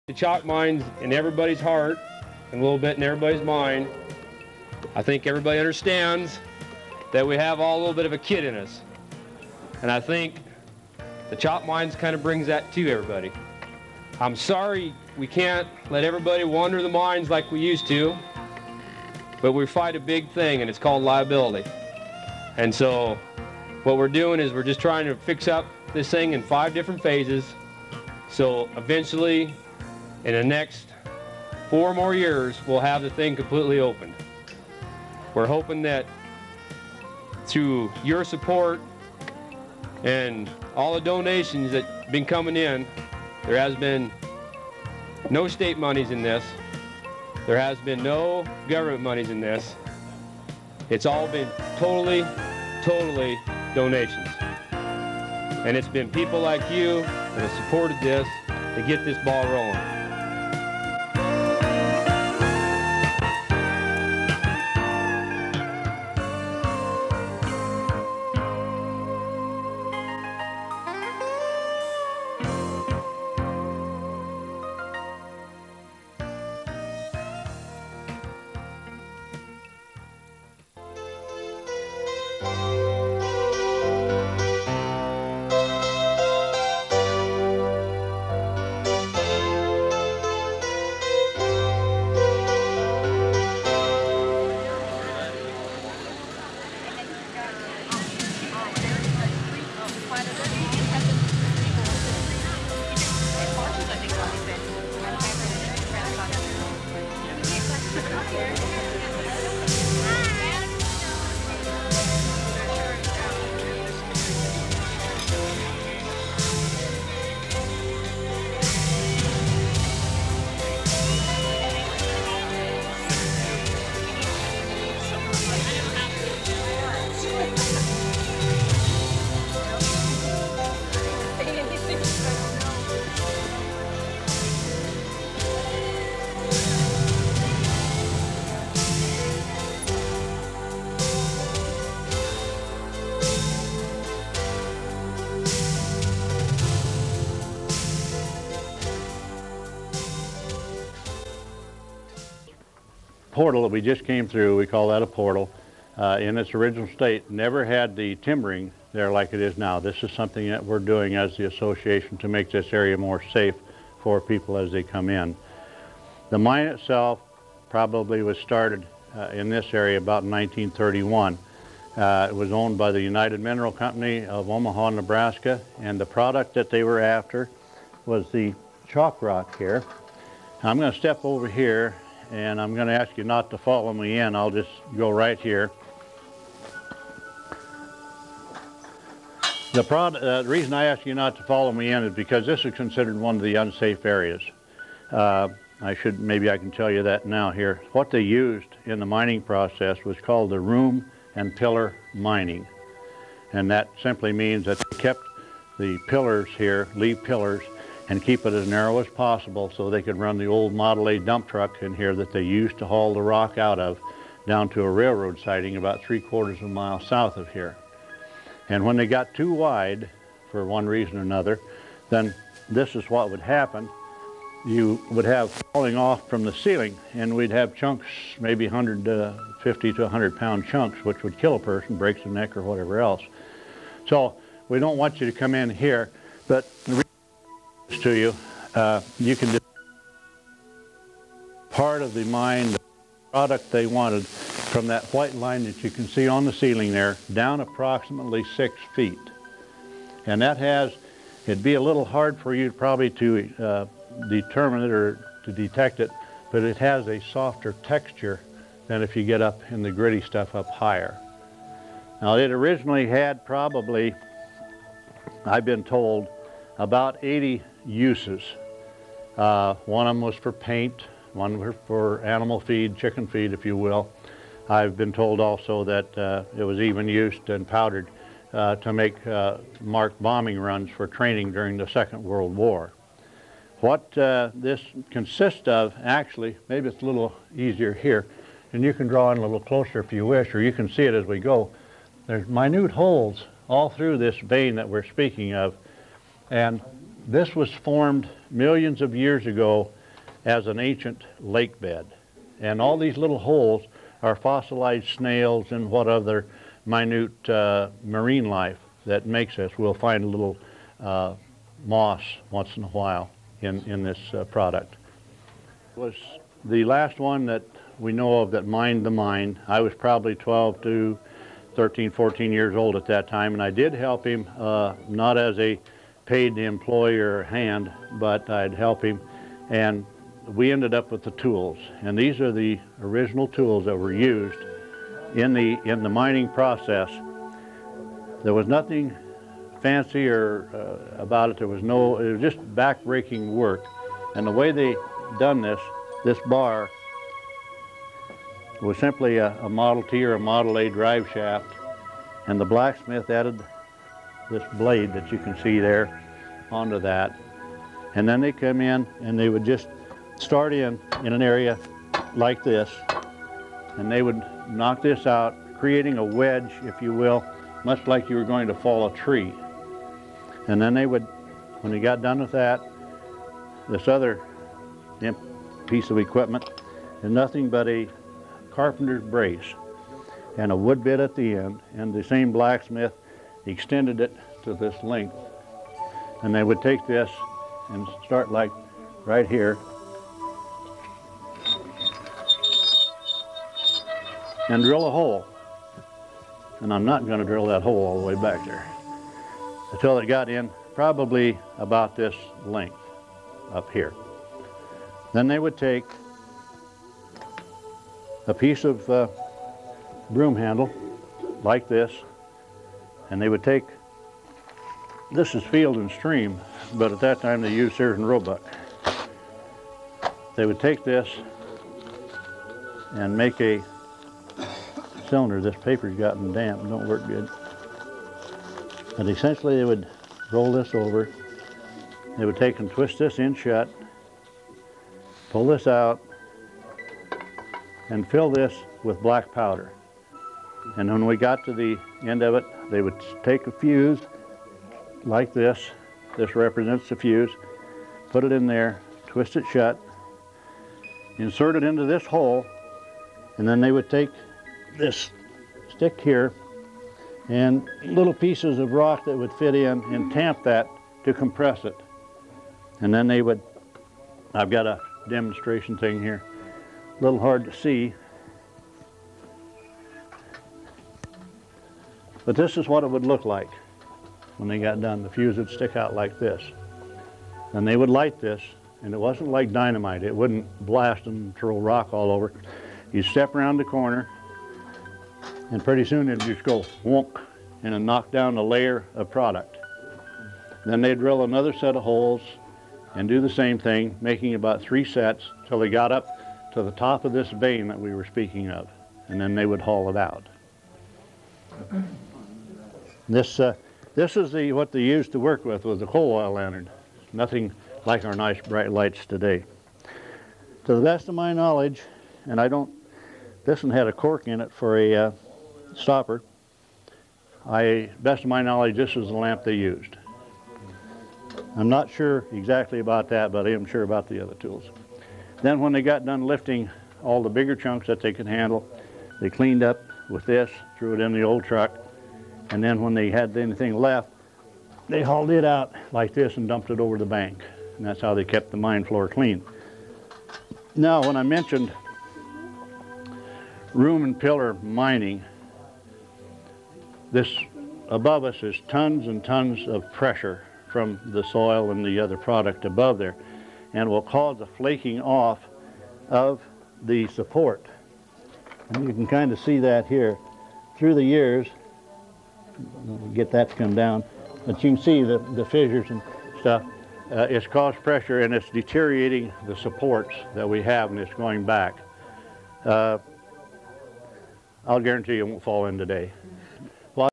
The chalk mines in everybody's heart and a little bit in everybody's mind. I think everybody understands that we have all a little bit of a kid in us. And I think the chalk mines kind of brings that to everybody. I'm sorry we can't let everybody wander the mines like we used to, but we fight a big thing, and it's called liability. And so what we're doing is we're just trying to fix up this thing in 5 different phases. So eventually, in the next 4 more years, we'll have the thing completely opened. We're hoping that through your support and all the donations that have been coming in, there has been no state monies in this. There has been no government monies in this. It's all been totally donations. And it's been people like you that have supported this to get this ball rolling. Portal that we just came through, we call that a portal, in its original state, never had the timbering there like it is now. This is something that we're doing as the association to make this area more safe for people as they come in. The mine itself probably was started in this area about 1931. It was owned by the United Mineral Company of Omaha, Nebraska, and the product that they were after was the chalk rock here. I'm going to step over here and I'm going to ask you not to follow me in. I'll just go right here. The reason I ask you not to follow me in is because this is considered one of the unsafe areas. Maybe I can tell you that now here. What they used in the mining process was called the room and pillar mining. And that simply means that they kept the pillars here, leave pillars, and keep it as narrow as possible so they could run the old Model A dump truck in here that they used to haul the rock out of down to a railroad siding about 3/4 of a mile south of here. And when they got too wide, for one reason or another, then this is what would happen. You would have falling off from the ceiling, and we'd have chunks, maybe 150 to 100-pound chunks, which would kill a person, break their neck or whatever else. So we don't want you to come in here, but to you, you can do part of the mine, the product they wanted, from that white line that you can see on the ceiling there, down approximately 6 feet. And that it'd be a little hard for you probably to determine it or to detect it, but it has a softer texture than if you get up in the gritty stuff up higher. Now it originally had probably, I've been told, about 80 uses. One of them was for paint, one was for animal feed, chicken feed if you will. I've been told also that it was even used and powdered to make marked bombing runs for training during the Second World War. What this consists of, actually, maybe it's a little easier here, and you can draw in a little closer if you wish, or you can see it as we go. There's minute holes all through this vein that we're speaking of, and This was formed millions of years ago as an ancient lake bed. And all these little holes are fossilized snails and what other minute marine life that makes this. We'll find a little moss once in a while in this product. It was the last one that we know of that mined the mine. I was probably 12 to 13, 14 years old at that time, and I did help him, not as a paid employer hand, but I'd help him, and we ended up with the tools. And these are the original tools that were used in the mining process. There was nothing fancy or about it. It was just back-breaking work. And the way they done this bar was simply a Model T or a Model A drive shaft, and the blacksmith added this blade that you can see there onto that. And then they come in and they would just start in an area like this, and they would knock this out, creating a wedge, if you will, much like you were going to fall a tree. And then they would, when they got done with that, this other piece of equipment is nothing but a carpenter's brace and a wood bit at the end, and the same blacksmith extended it to this length. And they would take this and start like right here and drill a hole. And I'm not going to drill that hole all the way back there until it got in probably about this length up here. Then they would take a piece of broom handle like this, and they would take, this is Field and Stream, but at that time they used Sears and Roebuck. They would take this and make a cylinder. This paper's gotten damp, don't work good. And essentially they would roll this over. They would take and twist this in shut, pull this out, and fill this with black powder. And when we got to the end of it, they would take a fuse like this. This represents the fuse. Put it in there, twist it shut, insert it into this hole, and then they would take this stick here and little pieces of rock that would fit in and tamp that to compress it. And then they would, I've got a demonstration thing here, a little hard to see, but this is what it would look like when they got done. The fuse would stick out like this. And they would light this, and it wasn't like dynamite. It wouldn't blast and throw rock all over. You step around the corner, and pretty soon it'd just go wonk, and it'd knock down a layer of product. Then they'd drill another set of holes and do the same thing, making about 3 sets till they got up to the top of this vein that we were speaking of, and then they would haul it out. This is what they used to work with, was the coal oil lantern. Nothing like our nice bright lights today. To the best of my knowledge, and this one had a cork in it for a stopper. Best of my knowledge, this is the lamp they used. I'm not sure exactly about that, but I am sure about the other tools. Then when they got done lifting all the bigger chunks that they could handle, they cleaned up with this, threw it in the old truck, and then when they had anything left, they hauled it out like this and dumped it over the bank. And that's how they kept the mine floor clean. Now, when I mentioned room and pillar mining, this above us is tons and tons of pressure from the soil and the other product above there, and will cause a flaking off of the support. And you can kind of see that here. Through the years, get that to come down, but you can see the fissures and stuff. It's caused pressure, and it's deteriorating the supports that we have, and it's going back. I'll guarantee you it won't fall in today.